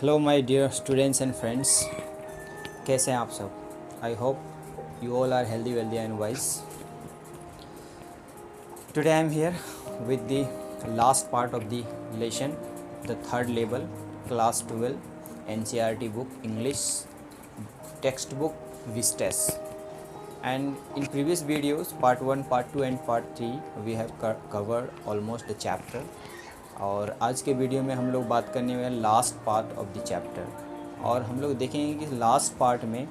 Hello my dear students and friends, कैसे हैं आप सब। I hope you all are healthy wealthy and wise. Today I am here with the last part of the lesson, the third level class 12 NCERT book English textbook Vistas. And in previous videos, part 1, part 2 and part 3, we have covered almost the chapter. और आज के video में हम लोग बात करने वाले last part of the chapter, और हम लोग देखेंगे कि लास्ट पार्ट में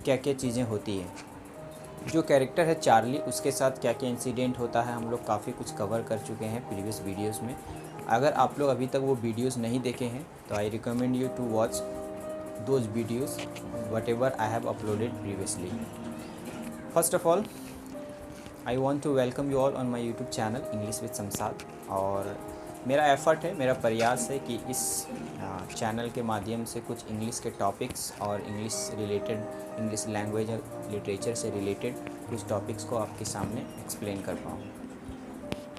क्या क्या चीज़ें होती हैं। जो कैरेक्टर है चार्ली, उसके साथ क्या क्या इंसिडेंट होता है, हम लोग काफ़ी कुछ कवर कर चुके हैं प्रीवियस वीडियोस में। अगर आप लोग अभी तक वो वीडियोस नहीं देखे हैं तो I recommend you to watch those videos whatever I have uploaded previously. First of all I want to welcome you all on my YouTube channel English with Shamshad. और मेरा एफ़र्ट है, मेरा प्रयास है कि इस चैनल के माध्यम से कुछ इंग्लिश के टॉपिक्स और इंग्लिश रिलेटेड, इंग्लिश लैंग्वेज और लिटरेचर से रिलेटेड कुछ टॉपिक्स को आपके सामने एक्सप्लेन कर पाऊँ।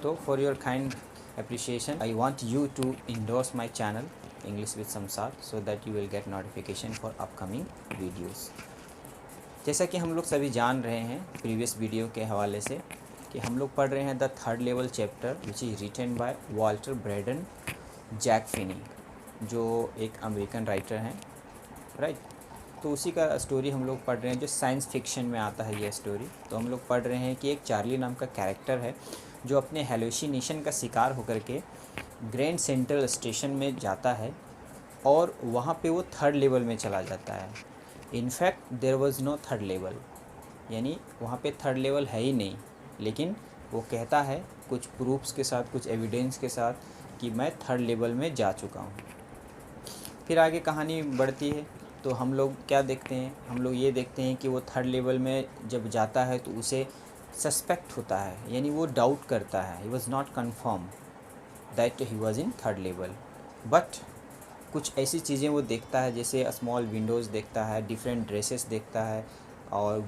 तो for your kind appreciation I want you to endorse my channel English with Shamshad so that you will get notification for upcoming videos. जैसा कि हम लोग सभी जान रहे हैं प्रीवियस वीडियो के हवाले से कि हम लोग पढ़ रहे हैं the third level chapter which is written by Walter Braden Jack Finney, जो एक अमेरिकन राइटर हैं, राइट। तो उसी का स्टोरी हम लोग पढ़ रहे हैं, जो साइंस फिक्शन में आता है ये स्टोरी। तो हम लोग पढ़ रहे हैं कि एक चार्ली नाम का कैरेक्टर है जो अपने हेलुसिनेशन का शिकार होकर के ग्रैंड सेंट्रल स्टेशन में जाता है और वहाँ पे वो थर्ड लेवल में चला जाता है। In fact there was no third level, यानी वहाँ पे थर्ड लेवल है ही नहीं, लेकिन वो कहता है कुछ प्रूफ्स के साथ, कुछ एविडेंस के साथ कि मैं थर्ड लेवल में जा चुका हूँ। फिर आगे कहानी बढ़ती है तो हम लोग क्या देखते हैं, हम लोग ये देखते हैं कि वो थर्ड लेवल में जब जाता है तो उसे सस्पेक्ट होता है, यानी वो डाउट करता है। He was not confirm that he was in third level, but कुछ ऐसी चीज़ें वो देखता है, जैसे स्मॉल विंडोज़ देखता है, डिफरेंट ड्रेसेस देखता है, और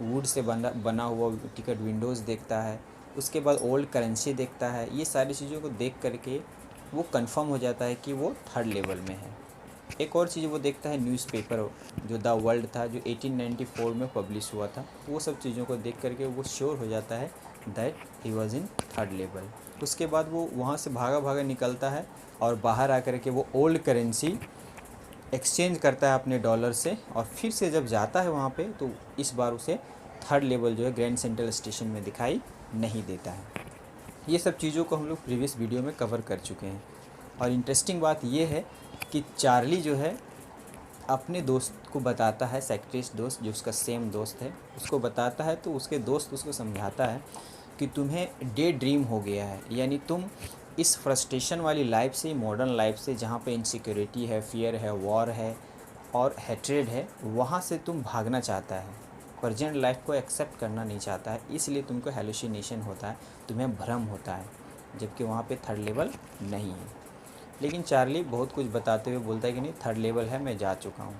वुड से बना हुआ टिकट विंडोज़ देखता है। उसके बाद ओल्ड करेंसी देखता है। ये सारी चीज़ों को देख करके वो कंफर्म हो जाता है कि वो थर्ड लेवल में है। एक और चीज़ वो देखता है, न्यूज़पेपर जो द वर्ल्ड था, जो 1894 में पब्लिश हुआ था। वो सब चीज़ों को देख करके वो श्योर हो जाता है that he was in third level. उसके बाद वो वहाँ से भागा भागा निकलता है और बाहर आकर के वो ओल्ड करेंसी एक्सचेंज करता है अपने डॉलर से, और फिर से जब जाता है वहाँ पे तो इस बार उसे थर्ड लेवल जो है ग्रैंड सेंट्रल स्टेशन में दिखाई नहीं देता है। ये सब चीज़ों को हम लोग प्रीवियस वीडियो में कवर कर चुके हैं। और इंटरेस्टिंग बात ये है कि चार्ली जो है अपने दोस्त को बताता है, साइकियाट्रिस्ट दोस्त जो उसका सेम दोस्त है, उसको बताता है। तो उसके दोस्त उसको समझाता है कि तुम्हें डे ड्रीम हो गया है, यानी तुम इस फ्रस्ट्रेशन वाली लाइफ से, मॉडर्न लाइफ से, जहाँ पे इनसिक्योरिटी है, फियर है, वॉर है और हेट्रेड है, वहाँ से तुम भागना चाहता है। प्रेजेंट लाइफ को एक्सेप्ट करना नहीं चाहता है, इसलिए तुमको हेलुसिनेशन होता है, तुम्हें भ्रम होता है, जबकि वहाँ पे थर्ड लेवल नहीं है। लेकिन चार्ली बहुत कुछ बताते हुए बोलता है कि नहीं, थर्ड लेवल है, मैं जा चुका हूँ।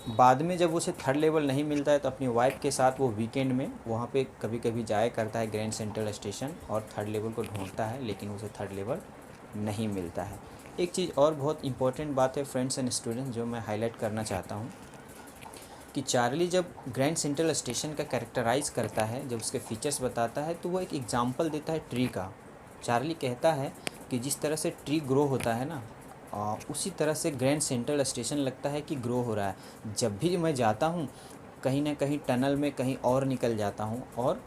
बाद में जब उसे थर्ड लेवल नहीं मिलता है तो अपनी वाइफ के साथ वो वीकेंड में वहाँ पे कभी कभी जाया करता है ग्रैंड सेंट्रल स्टेशन, और थर्ड लेवल को ढूंढता है, लेकिन उसे थर्ड लेवल नहीं मिलता है। एक चीज़ और बहुत इंपॉर्टेंट बात है फ्रेंड्स एंड स्टूडेंट्स, जो मैं हाईलाइट करना चाहता हूँ कि चार्ली जब ग्रैंड सेंट्रल स्टेशन का कैरेक्टराइज करता है, जब उसके फीचर्स बताता है, तो वो एक एग्जाम्पल देता है ट्री का। चार्ली कहता है कि जिस तरह से ट्री ग्रो होता है ना, उसी तरह से ग्रैंड सेंट्रल स्टेशन लगता है कि ग्रो हो रहा है। जब भी मैं जाता हूँ कहीं ना कहीं टनल में कहीं और निकल जाता हूँ, और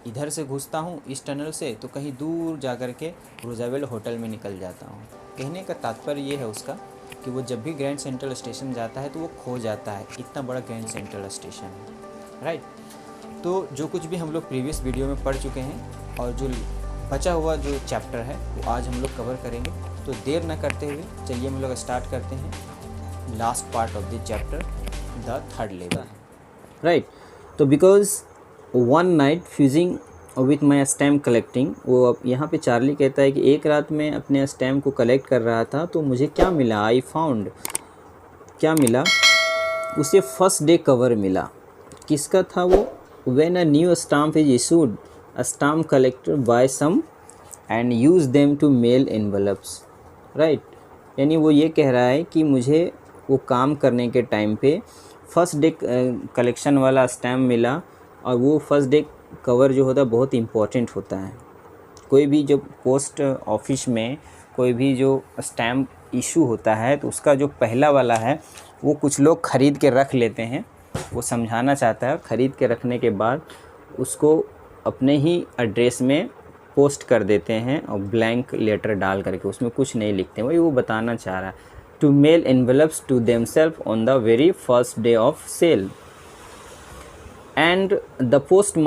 इधर से घुसता हूँ इस टनल से तो कहीं दूर जा कर के रोजावेल होटल में निकल जाता हूँ। कहने का तात्पर्य ये है उसका कि वो जब भी ग्रैंड सेंट्रल स्टेशन जाता है तो वो खो जाता है, इतना बड़ा ग्रैंड सेंट्रल स्टेशन है, राइट। तो जो कुछ भी हम लोग प्रीवियस वीडियो में पढ़ चुके हैं और जो बचा हुआ जो चैप्टर है वो आज हम लोग कवर करेंगे। तो देर न करते हुए चलिए हम लोग स्टार्ट करते हैं last part of the chapter, the third level, right. तो because one night fusing with my stamp collecting, वो अब यहाँ पे चार्ली कहता है कि एक रात में अपने स्टैम्प को कलेक्ट कर रहा था तो मुझे क्या मिला, आई फाउंड, क्या मिला उसे, फर्स्ट डे कवर मिला। किसका था वो? When a new stamp is issued, a stamp collector buy some and use them to mail envelopes, right। यानी वो ये कह रहा है कि मुझे वो काम करने के टाइम पे फर्स्ट डे कलेक्शन वाला स्टैम्प मिला, और वो फर्स्ट डे कवर जो होता है बहुत इम्पोर्टेंट होता है। कोई भी जो पोस्ट ऑफिस में कोई भी जो स्टैम्प इशू होता है तो उसका जो पहला वाला है वो कुछ लोग ख़रीद के रख लेते हैं। वो समझाना चाहता है, ख़रीद के रखने के बाद उसको अपने ही एड्रेस में पोस्ट कर देते हैं और ब्लैंक लेटर डाल करके उसमें कुछ नहीं लिखते। वही वो बताना चाह रहा है, to mail envelopes to themselves on the very first day of sale and the post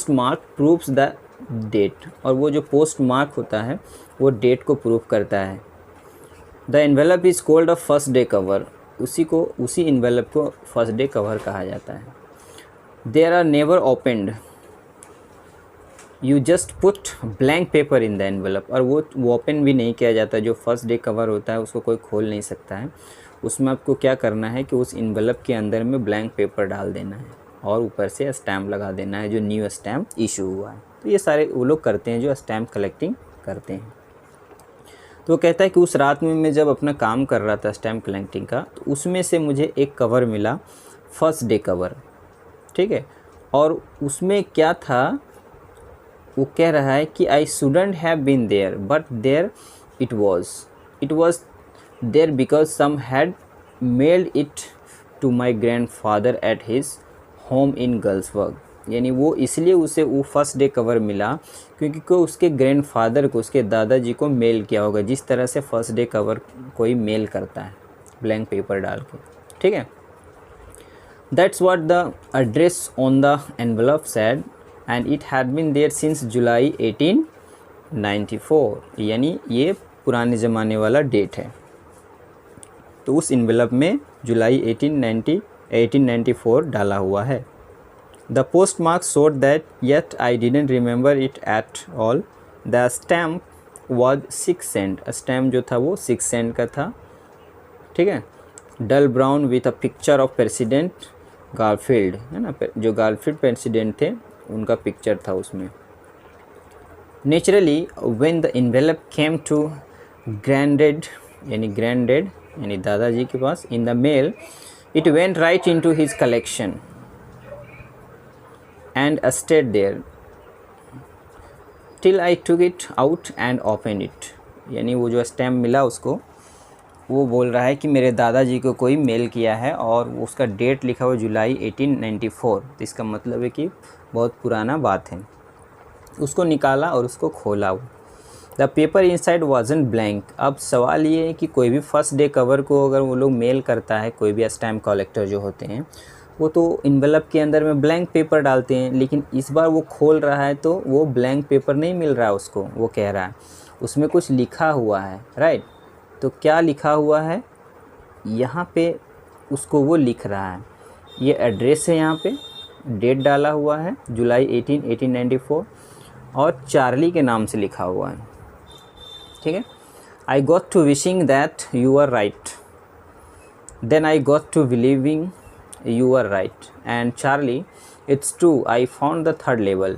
mark proves the date. और वो जो पोस्ट मार्क होता है वो डेट को प्रूव करता है। The envelope is called a first day cover, उसी एनवेलप को फर्स्ट डे कवर कहा जाता है। There are never opened, you just put blank paper in the envelope. और वो ओपन भी नहीं किया जाता। जो फर्स्ट डे कवर होता है उसको कोई खोल नहीं सकता है। उसमें आपको क्या करना है कि उस एनवेलप के अंदर में ब्लैंक पेपर डाल देना है और ऊपर से स्टैम्प लगा देना है जो न्यू स्टैम्प इशू हुआ है। तो ये सारे वो लोग करते हैं जो स्टैम्प कलेक्टिंग करते हैं। तो वो कहता है कि उस रात में मैं जब अपना काम कर रहा था स्टैम्प कलेक्टिंग का, तो उसमें से मुझे एक कवर मिला, फर्स्ट डे कवर, ठीक है। और उसमें क्या था, वो कह रहा है कि I shouldn't have been there but there it was there because some had mailed it to my grandfather at his home in Galesburg. यानी वो इसलिए उसे वो फर्स्ट डे कवर मिला क्योंकि को उसके ग्रैंडफादर को, उसके दादाजी को मेल किया होगा, जिस तरह से फर्स्ट डे कवर कोई मेल करता है ब्लैंक पेपर डाल के, ठीक है। That's what the address on the envelope said and it had been there since July 1894। यानी ये पुराने ज़माने वाला डेट है। तो उस एनवेलप में जुलाई 1894 डाला हुआ है। The post mark showed that yet I didn't remember it at all. The stamp was 6 cent. Stamp जो था वो 6 सेंट का था, ठीक है। Dull brown with a picture of president Garfield, है ना, जो गारफील्ड प्रेसिडेंट थे उनका पिक्चर था उसमें। Naturally when the envelope came to granddad यानी दादाजी के पास, in the mail it went right into his collection and stayed there till I took it out and opened it। यानी वो जो स्टैम्प मिला उसको, वो बोल रहा है कि मेरे दादाजी को कोई मेल किया है और उसका डेट लिखा हुआ जुलाई 1894। तो इसका मतलब है कि बहुत पुराना बात है। उसको निकाला और उसको खोला। The paper inside wasn't blank. अब सवाल ये है कि कोई भी फर्स्ट डे कवर को अगर वो लोग मेल करता है, कोई भी स्टैम्प कलेक्टर जो होते हैं, वो तो इन्वेलप के अंदर में ब्लैंक पेपर डालते हैं, लेकिन इस बार वो खोल रहा है तो वो ब्लैंक पेपर नहीं मिल रहा है उसको। वो कह रहा है उसमें कुछ लिखा हुआ है, राइट। तो क्या लिखा हुआ है यहाँ पे, उसको वो लिख रहा है। ये एड्रेस है, यहाँ पे डेट डाला हुआ है जुलाई 1894 और चार्ली के नाम से लिखा हुआ है, ठीक है। I got to wishing that you are right, then I got to believing you are right, and Charlie, it's true, I found the third label.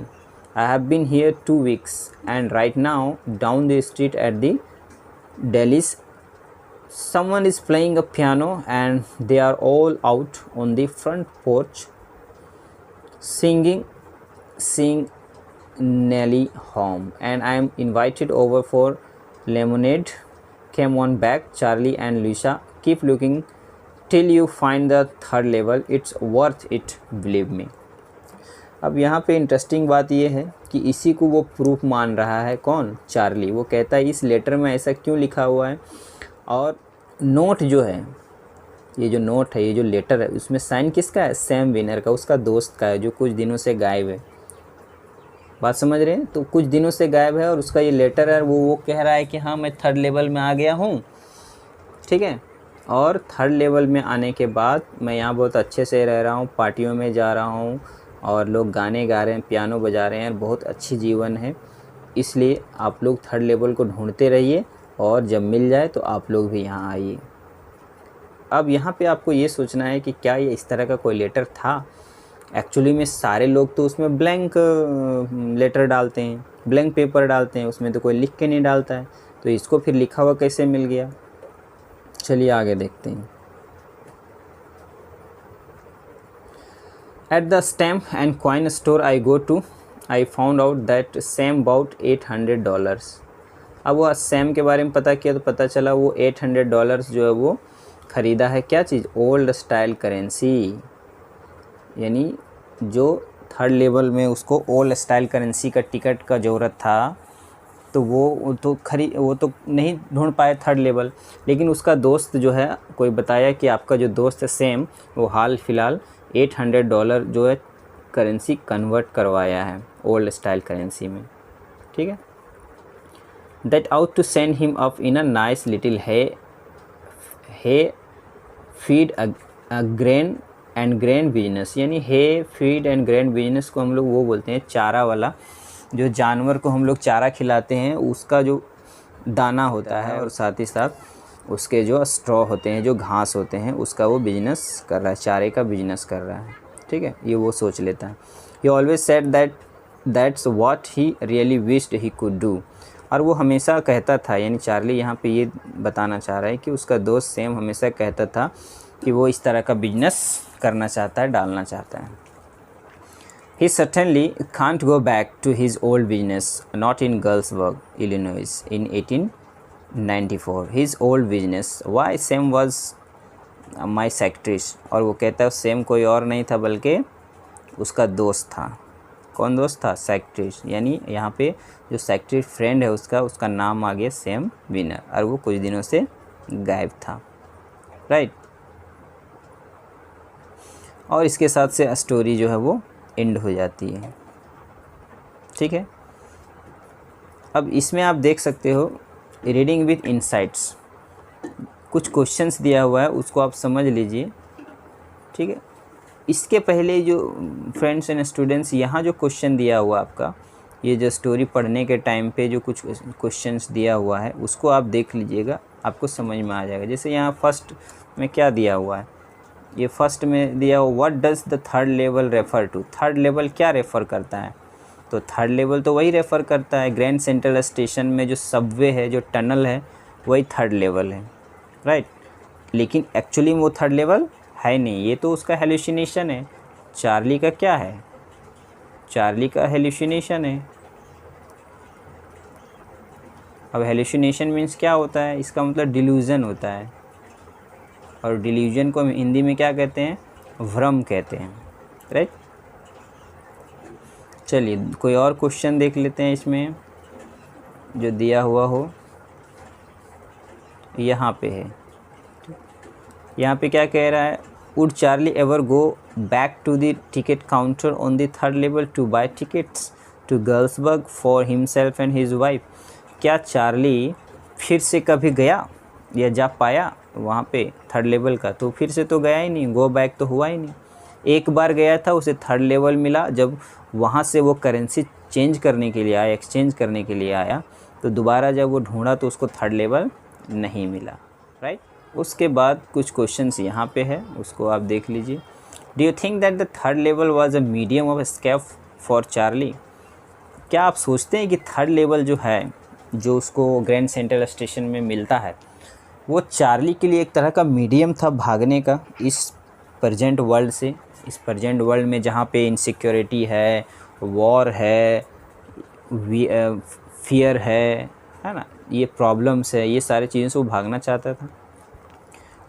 I have been here 2 weeks and right now down the street at the Deli's someone is playing a piano and they are all out on the front porch sing Nelly home and I am invited over for lemonade. Come on back, Charlie and Lisa, keep looking till you find the third level, it's worth it, believe me। अब यहाँ पे interesting बात ये है कि इसी को वो प्रूफ मान रहा है, कौन, चार्ली। वो कहता है इस लेटर में ऐसा क्यों लिखा हुआ है, और नोट जो है, ये जो नोट है, ये जो लेटर है, उसमें साइन किसका है, सैम विनर का, उसका दोस्त का है जो कुछ दिनों से गायब है। बात समझ रहे हैं। तो कुछ दिनों से गायब है और उसका ये लेटर है, वो कह रहा है कि हाँ मैं थर्ड लेवल में आ गया हूँ, ठीक है। और थर्ड लेवल में आने के बाद मैं यहाँ बहुत अच्छे से रह रहा हूँ, पार्टियों में जा रहा हूँ और लोग गाने गा रहे हैं, पियानो बजा रहे हैं, बहुत अच्छी जीवन है। इसलिए आप लोग थर्ड लेवल को ढूंढते रहिए और जब मिल जाए तो आप लोग भी यहाँ आइए। अब यहाँ पे आपको ये सोचना है कि क्या ये इस तरह का कोई लेटर था। एक्चुअली में सारे लोग तो उसमें ब्लैंक लेटर डालते हैं, ब्लैंक पेपर डालते हैं, उसमें तो कोई लिख के नहीं डालता है। तो इसको फिर लिखा हुआ कैसे मिल गया। चलिए आगे देखते हैं। At the stamp and coin store I go to I found out that Sam bout $800। अब वो सैम के बारे में पता किया तो पता चला वो $800 जो है वो ख़रीदा है क्या चीज़, ओल्ड स्टाइल करेंसी। यानी जो थर्ड लेवल में उसको ओल्ड स्टाइल करेंसी का टिकट का ज़रूरत था तो वो तो नहीं ढूंढ पाए थर्ड लेवल, लेकिन उसका दोस्त जो है कोई बताया कि आपका जो दोस्त है सैम वो हाल फिलहाल $800 जो है करेंसी कन्वर्ट करवाया है ओल्ड स्टाइल करेंसी में। ठीक है। That out to send him up in a nice little hay feed grain and grain business. यानी hay feed and grain business को हम लोग वो बोलते हैं चारा वाला, जो जानवर को हम लोग चारा खिलाते हैं उसका जो दाना होता है और साथ ही साथ उसके जो स्ट्रॉ होते हैं, जो घास होते हैं, उसका वो बिजनेस कर रहा है, चारे का बिजनेस कर रहा है। ठीक है, ये वो सोच लेता है। ही always said that's what he really wished he could do. और वो हमेशा कहता था, यानी चार्ली यहाँ पे ये बताना चाह रहा है कि उसका दोस्त सैम हमेशा कहता था कि वो इस तरह का बिजनेस करना चाहता है, डालना चाहता है। He certainly can't go back to his old business, not in Galesburg, Illinois, in 1894. His old business. Why Sam was my secretary. और वो कहता है सैम कोई और नहीं था बल्कि उसका दोस्त था। कौन दोस्त था? सेक्रेटरी। यानी यहाँ पे जो सेक्रेटरी फ्रेंड है उसका नाम आ गया सैम विनर, और वो कुछ दिनों से गायब था। राइट। और इसके साथ से स्टोरी जो है वो एंड हो जाती है। ठीक है। अब इसमें आप देख सकते हो रीडिंग विथ इनसाइट्स, कुछ क्वेश्चंस दिया हुआ है उसको आप समझ लीजिए। ठीक है। इसके पहले जो फ्रेंड्स एंड स्टूडेंट्स यहाँ जो क्वेश्चन दिया हुआ आपका, ये जो स्टोरी पढ़ने के टाइम पे जो कुछ क्वेश्चंस दिया हुआ है उसको आप देख लीजिएगा, आपको समझ में आ जाएगा। जैसे यहाँ फर्स्ट में क्या दिया हुआ है, ये फर्स्ट में दिया हुआ what does the third level refer to. Third level क्या रेफ़र करता है? तो थर्ड लेवल तो वही रेफ़र करता है, ग्रैंड सेंट्रल स्टेशन में जो सबवे है, जो टनल है, वही थर्ड लेवल है। राइट। लेकिन एक्चुअली वो थर्ड लेवल है नहीं, ये तो उसका हेलुसिनेशन है। चार्ली का क्या है? चार्ली का हेलुसिनेशन है। अब हेलुसिनेशन मीन्स क्या होता है? इसका मतलब डिल्यूजन होता है, और डिल्यूजन को हिंदी में क्या कहते हैं? भ्रम कहते हैं। राइट। चलिए कोई और क्वेश्चन देख लेते हैं इसमें जो दिया हुआ हो। यहाँ पे है, यहाँ पे क्या कह रहा है? Would Charlie ever go back to the ticket counter on the third level to buy tickets to Galesburg for himself and his wife. क्या चार्ली फिर से कभी गया या जा पाया वहाँ पे थर्ड लेवल का? तो फिर से तो गया ही नहीं, गो बैक तो हुआ ही नहीं। एक बार गया था, उसे थर्ड लेवल मिला, जब वहाँ से वो करेंसी चेंज करने के लिए आया, एक्सचेंज करने के लिए आया, तो दोबारा जब वो ढूंढा तो उसको थर्ड लेवल नहीं मिला। राइट। उसके बाद कुछ क्वेश्चंस यहाँ पे है, उसको आप देख लीजिए। Do you think that the third level was a medium of escape for Charlie. क्या आप सोचते हैं कि थर्ड लेवल जो है, जो उसको ग्रैंड सेंट्रल स्टेशन में मिलता है, वो चार्ली के लिए एक तरह का मीडियम था भागने का इस प्रेजेंट वर्ल्ड से, इस प्रेजेंट वर्ल्ड में जहाँ पे इनसिक्योरिटी है, वॉर है, फियर है ना, ये प्रॉब्लम्स है, ये सारी चीज़ों से वो भागना चाहता था।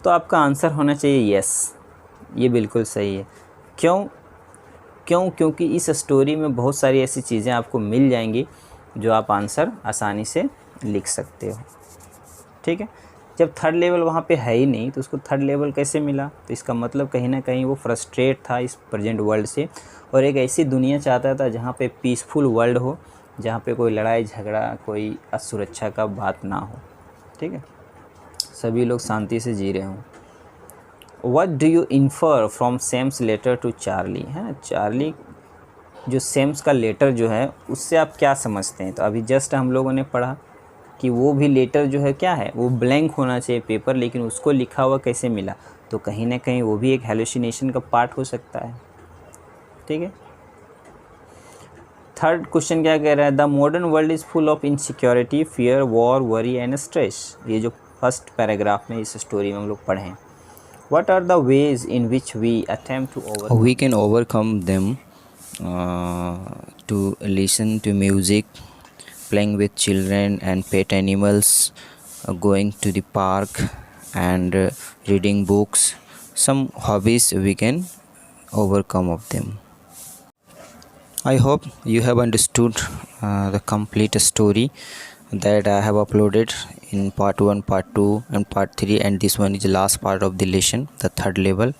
तो आपका आंसर होना चाहिए यस, ये बिल्कुल सही है। क्योंकि इस स्टोरी में बहुत सारी ऐसी चीज़ें आपको मिल जाएंगी जो आप आंसर आसानी से लिख सकते हो। ठीक है। जब थर्ड लेवल वहाँ पे है ही नहीं तो उसको थर्ड लेवल कैसे मिला? तो इसका मतलब कहीं ना कहीं वो फ्रस्ट्रेट था इस प्रेजेंट वर्ल्ड से, और एक ऐसी दुनिया चाहता था जहाँ पे पीसफुल वर्ल्ड हो, जहाँ पे कोई लड़ाई झगड़ा, कोई असुरक्षा का बात ना हो। ठीक है, सभी लोग शांति से जी रहे हों। What do you infer from Sam's letter to Charlie. है चार्ली जो सैम्स का लेटर जो है उससे आप क्या समझते हैं? तो अभी जस्ट हम लोगों ने पढ़ा कि वो भी लेटर जो है क्या है, वो ब्लैंक होना चाहिए पेपर, लेकिन उसको लिखा हुआ कैसे मिला? तो कहीं ना कहीं वो भी एक हेलुसिनेशन का पार्ट हो सकता है। ठीक है। थर्ड क्वेश्चन क्या कह रहा है? The modern world is full of insecurity, fear, war, worry and stress. ये जो फर्स्ट पैराग्राफ में इस स्टोरी में हम लोग पढ़ें। What are the ways in which we attempt to overcome? We can overcome them to listen to music, playing with children and pet animals, going to the park and reading books. Some hobbies we can overcome of them. I hope you have understood the complete story that I have uploaded in part 1, part 2 and part 3, and this one is the last part of the lesson, the third level.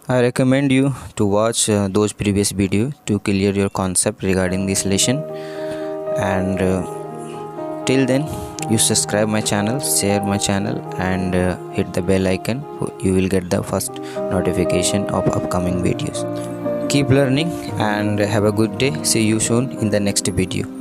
I recommend you to watch those previous video to clear your concept regarding this lesson, and till then you subscribe my channel, share my channel and hit the bell icon. You will get the first notification of upcoming videos. Keep learning and have a good day. See you soon in the next video.